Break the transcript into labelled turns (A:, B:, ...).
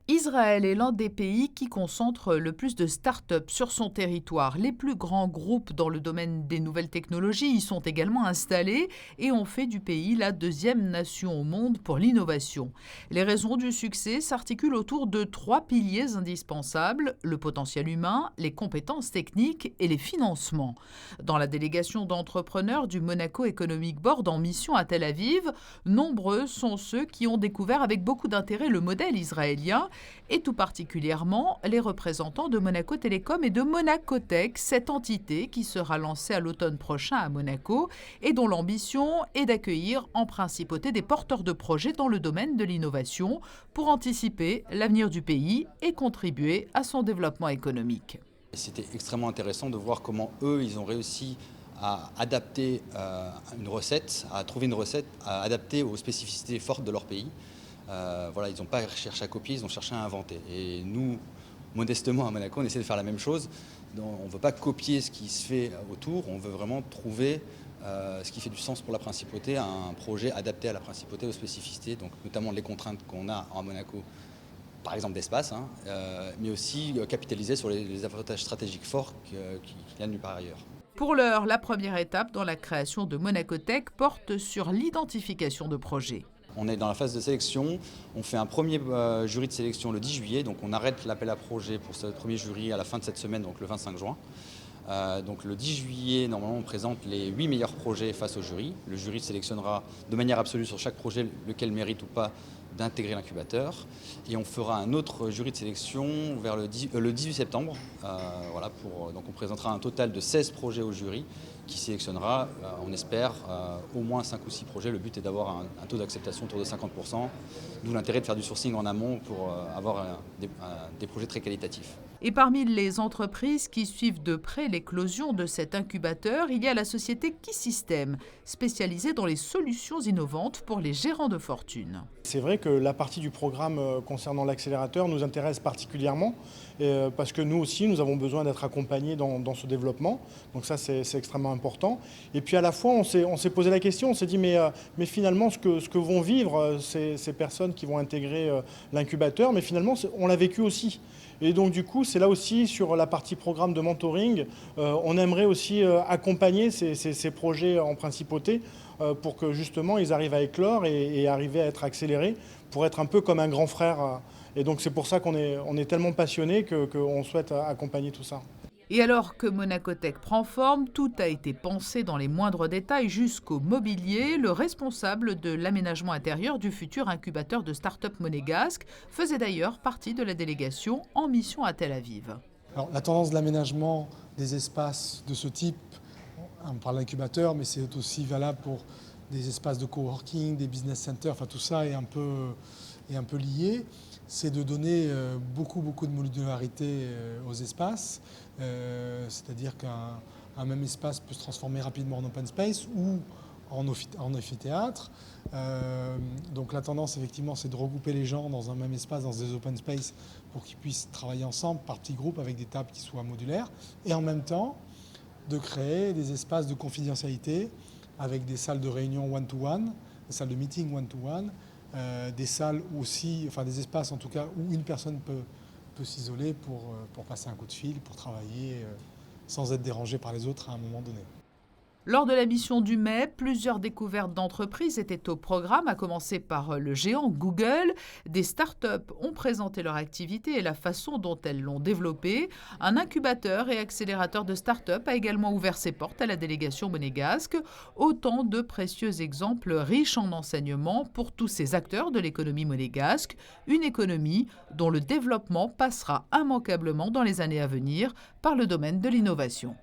A: Israël est l'un des pays qui concentre le plus de start-up sur son territoire. Les plus grands groupes dans le domaine des nouvelles technologies y sont également installés et ont fait du pays la deuxième nation au monde pour l'innovation. Les raisons du succès s'articulent autour de trois piliers indispensables: le potentiel humain, les compétences techniques et les financements. Dans la délégation d'entrepreneurs du Monaco Economic Board en mission à Tel Aviv, nombreux sont ceux qui ont découvert avec beaucoup d'intérêt le modèle israélien, et tout particulièrement les représentants de Monaco Télécom et de Monacotech, cette entité qui sera lancée à l'automne prochain à Monaco et dont l'ambition est d'accueillir en principauté des porteurs de projets dans le domaine de l'innovation pour anticiper l'avenir du pays et contribuer à son développement économique.
B: C'était extrêmement intéressant de voir comment eux, ils ont réussi à adapter une recette, à trouver une recette à adapter aux spécificités fortes de leur pays. Voilà, ils n'ont pas cherché à copier, ils ont cherché à inventer. Et nous, modestement à Monaco, on essaie de faire la même chose. On ne veut pas copier ce qui se fait autour, on veut vraiment trouver ce qui fait du sens pour la principauté, un projet adapté à la principauté, aux spécificités, donc notamment les contraintes qu'on a à Monaco, par exemple d'espace, mais aussi capitaliser sur les avantages stratégiques forts qui viennent nulle part ailleurs.
A: Pour l'heure, la première étape dans la création de Monacotech porte sur l'identification de projets.
B: On est dans la phase de sélection, on fait un premier jury de sélection le 10 juillet, donc on arrête l'appel à projet pour ce premier jury à la fin de cette semaine, donc le 25 juin. Donc le 10 juillet, normalement, on présente les 8 meilleurs projets face au jury. Le jury sélectionnera de manière absolue sur chaque projet lequel mérite ou pas d'intégrer l'incubateur. Et on fera un autre jury de sélection vers le 18 septembre. Voilà, donc on présentera un total de 16 projets au jury qui sélectionnera, on espère, au moins 5 ou 6 projets. Le but est d'avoir un taux d'acceptation autour de 50%, d'où l'intérêt de faire du sourcing en amont pour avoir des projets très qualitatifs.
A: Et parmi les entreprises qui suivent de près l'éclosion de cet incubateur, il y a la société Keysystem, spécialisée dans les solutions innovantes pour les gérants de fortune.
C: C'est vrai que la partie du programme concernant l'accélérateur nous intéresse particulièrement parce que nous aussi, nous avons besoin d'être accompagnés dans ce développement. Donc ça, c'est extrêmement important. Et puis à la fois, on s'est posé la question, on s'est dit mais finalement, ce que vont vivre ces personnes qui vont intégrer l'incubateur, mais finalement, on l'a vécu aussi. Et donc du coup, c'est là aussi sur la partie programme de mentoring, on aimerait aussi accompagner ces projets en principauté pour que justement ils arrivent à éclore et arriver à être accélérés pour être un peu comme un grand frère. Et donc c'est pour ça qu'on est tellement passionnés qu'on souhaite accompagner tout ça.
A: Et alors que Monacotech prend forme, tout a été pensé dans les moindres détails jusqu'au mobilier. Le responsable de l'aménagement intérieur du futur incubateur de start-up monégasque faisait d'ailleurs partie de la délégation en mission à Tel Aviv.
D: Alors, la tendance de l'aménagement des espaces de ce type, on parle d'incubateur, mais c'est aussi valable pour des espaces de coworking, des business centers, enfin tout ça est un peu lié. C'est de donner beaucoup de modularité aux espaces, c'est-à-dire qu'un même espace peut se transformer rapidement en open space ou en amphithéâtre. Donc la tendance effectivement c'est de regrouper les gens dans un même espace, dans des open space pour qu'ils puissent travailler ensemble par petits groupes avec des tables qui soient modulaires et en même temps de créer des espaces de confidentialité avec des salles de réunion one-to-one, des salles de meeting one-to-one, des salles aussi, enfin des espaces en tout cas où une personne peut s'isoler pour passer un coup de fil, pour travailler sans être dérangé par les autres à un moment donné.
A: Lors de la mission du mai, plusieurs découvertes d'entreprises étaient au programme, à commencer par le géant Google. Des startups ont présenté leur activité et la façon dont elles l'ont développée. Un incubateur et accélérateur de startups a également ouvert ses portes à la délégation monégasque. Autant de précieux exemples riches en enseignements pour tous ces acteurs de l'économie monégasque. Une économie dont le développement passera immanquablement dans les années à venir par le domaine de l'innovation.